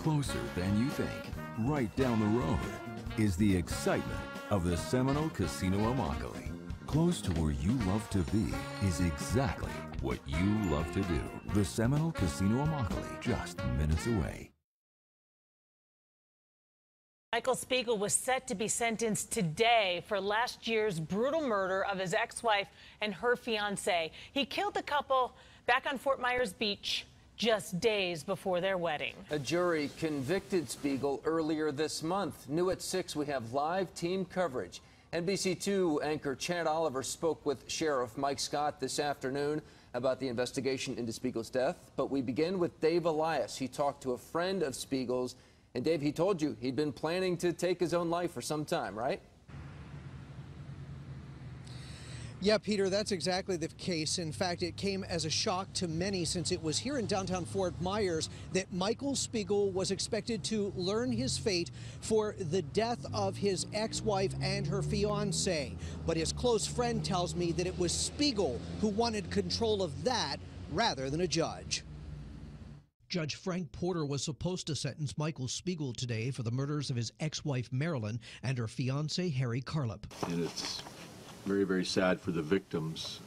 Closer than you think, right down the road, is the excitement of the Seminole Casino Immokalee. Close to where you love to be is exactly what you love to do. The Seminole Casino Immokalee, just minutes away. Michael Spiegel was set to be sentenced today for last year's brutal murder of his ex-wife and her fiancé. He killed the couple back on Fort Myers Beach just days before their wedding. A jury convicted Spiegel earlier this month. New at 6, we have live team coverage. NBC2 anchor Chad Oliver spoke with Sheriff Mike Scott this afternoon about the investigation into Spiegel's death. But we begin with Dave Elias. He talked to a friend of Spiegel's. And Dave, he told you he'd been planning to take his own life for some time, right? Yeah, Peter, that's exactly the case. In fact, it came as a shock to many since it was here in downtown Fort Myers that Michael Spiegel was expected to learn his fate for the death of his ex-wife and her fiancé. But his close friend tells me that it was Spiegel who wanted control of that rather than a judge. Judge Frank Porter was supposed to sentence Michael Spiegel today for the murders of his ex-wife Marilyn and her fiancé Harry Carlip. And it's very, very sad for the victims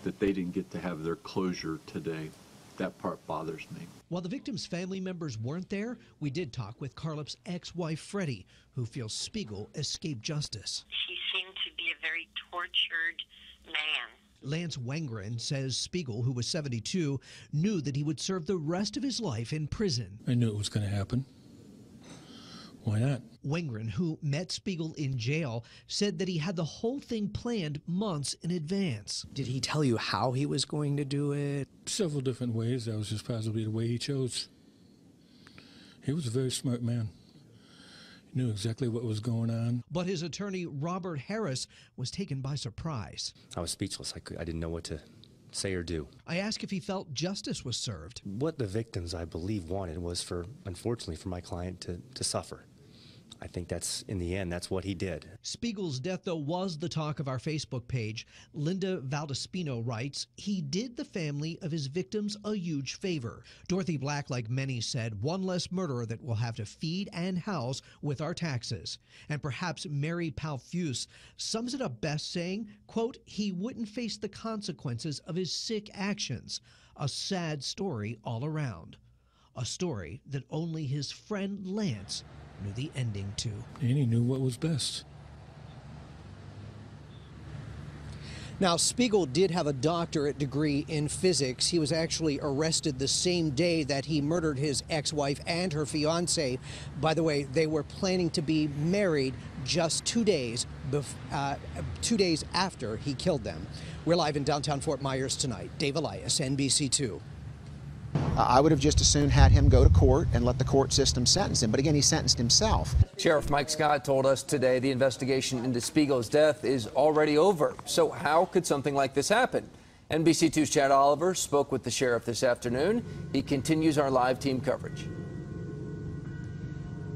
that they didn't get to have their closure today. That part bothers me. While the victims' family members weren't there, we did talk with Carlip's ex-wife Freddie, who feels Spiegel escaped justice. He seemed to be a very tortured man. Lance Wengren says Spiegel, who was 72, knew that he would serve the rest of his life in prison. I knew it was going to happen. Why not? Wengren, who met Spiegel in jail, said that he had the whole thing planned months in advance. Did he tell you how he was going to do it? Several different ways. That was just possibly the way he chose. He was a very smart man. Knew exactly what was going on. But his attorney, Robert Harris, was taken by surprise. I was speechless. I didn't know what to say or do. I asked if he felt justice was served. What the victims, I believe, wanted was unfortunately, for my client to suffer. I think that's, in the end, that's what he did. Spiegel's death, though, was the talk of our Facebook page. Linda Valdespino writes, he did the family of his victims a huge favor. Dorothy Black, like many, said, one less murderer that we'll have to feed and house with our taxes. And perhaps Mary Palfuse sums it up best saying, quote, he wouldn't face the consequences of his sick actions. A sad story all around. A story that only his friend Lance knew the ending to. And he knew what was best. Now, Spiegel did have a doctorate degree in physics. He was actually arrested the same day that he murdered his ex-wife and her fiancé. By the way, they were planning to be married just 2 days after he killed them. We're live in downtown Fort Myers tonight. Dave Elias, NBC2. I would have just as soon had him go to court and let the court system sentence him. But again, he sentenced himself. Sheriff Mike Scott told us today the investigation into Spiegel's death is already over. So how could something like this happen? NBC2's Chad Oliver spoke with the sheriff this afternoon. He continues our live team coverage.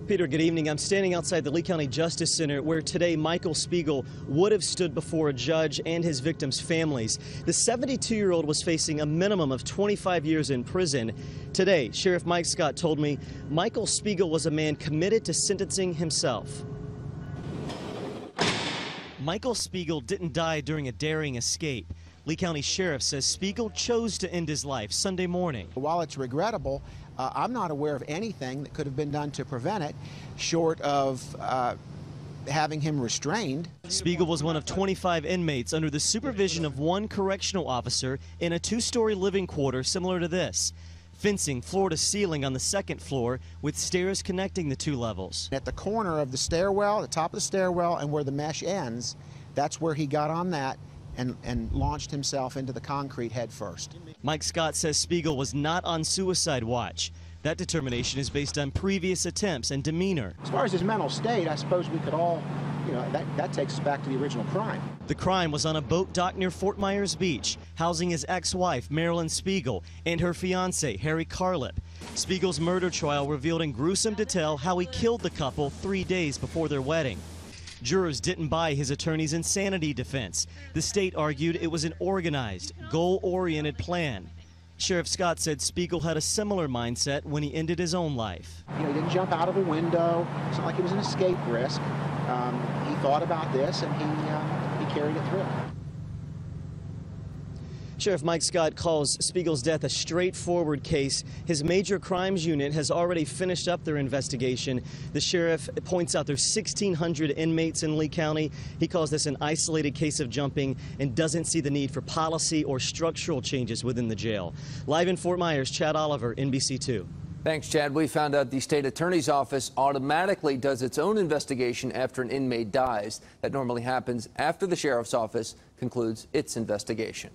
Peter, good evening. I'm standing outside the Lee County Justice Center where today Michael Spiegel would have stood before a judge and his victims' families. The 72-year-old was facing a minimum of 25 years in prison. Today, Sheriff Mike Scott told me Michael Spiegel was a man committed to sentencing himself. Michael Spiegel didn't die during a daring escape. Lee County Sheriff says Spiegel chose to end his life Sunday morning. While it's regrettable, I'm not aware of anything that could have been done to prevent it, short of having him restrained. Spiegel was one of 25 inmates under the supervision of one correctional officer in a two-story living quarter similar to this. Fencing floor to ceiling on the second floor with stairs connecting the two levels. At the corner of the stairwell, the top of the stairwell, and where the mesh ends, that's where he got on that and launched himself into the concrete head first. Mike Scott says Spiegel was not on suicide watch. That determination is based on previous attempts and demeanor. As far as his mental state, I suppose we could all, that takes us back to the original crime. The crime was on a boat dock near Fort Myers Beach, housing his ex-wife, Marilyn Spiegel, and her fiancé, Harry Carlip. Spiegel's murder trial revealed in gruesome detail how he killed the couple 3 days before their wedding. Jurors didn't buy his attorney's insanity defense. The state argued it was an organized, goal-oriented plan. Sheriff Scott said Spiegel had a similar mindset when he ended his own life. He didn't jump out of a window. It's not like it was an escape risk. He thought about this and he carried it through. Sheriff Mike Scott calls Spiegel's death a straightforward case. His major crimes unit has already finished up their investigation. The sheriff points out there's 1,600 inmates in Lee County. He calls this an isolated case of jumping and doesn't see the need for policy or structural changes within the jail. Live in Fort Myers, Chad Oliver, NBC2. Thanks, Chad. We found out the state attorney's office automatically does its own investigation after an inmate dies. That normally happens after the sheriff's office concludes its investigation.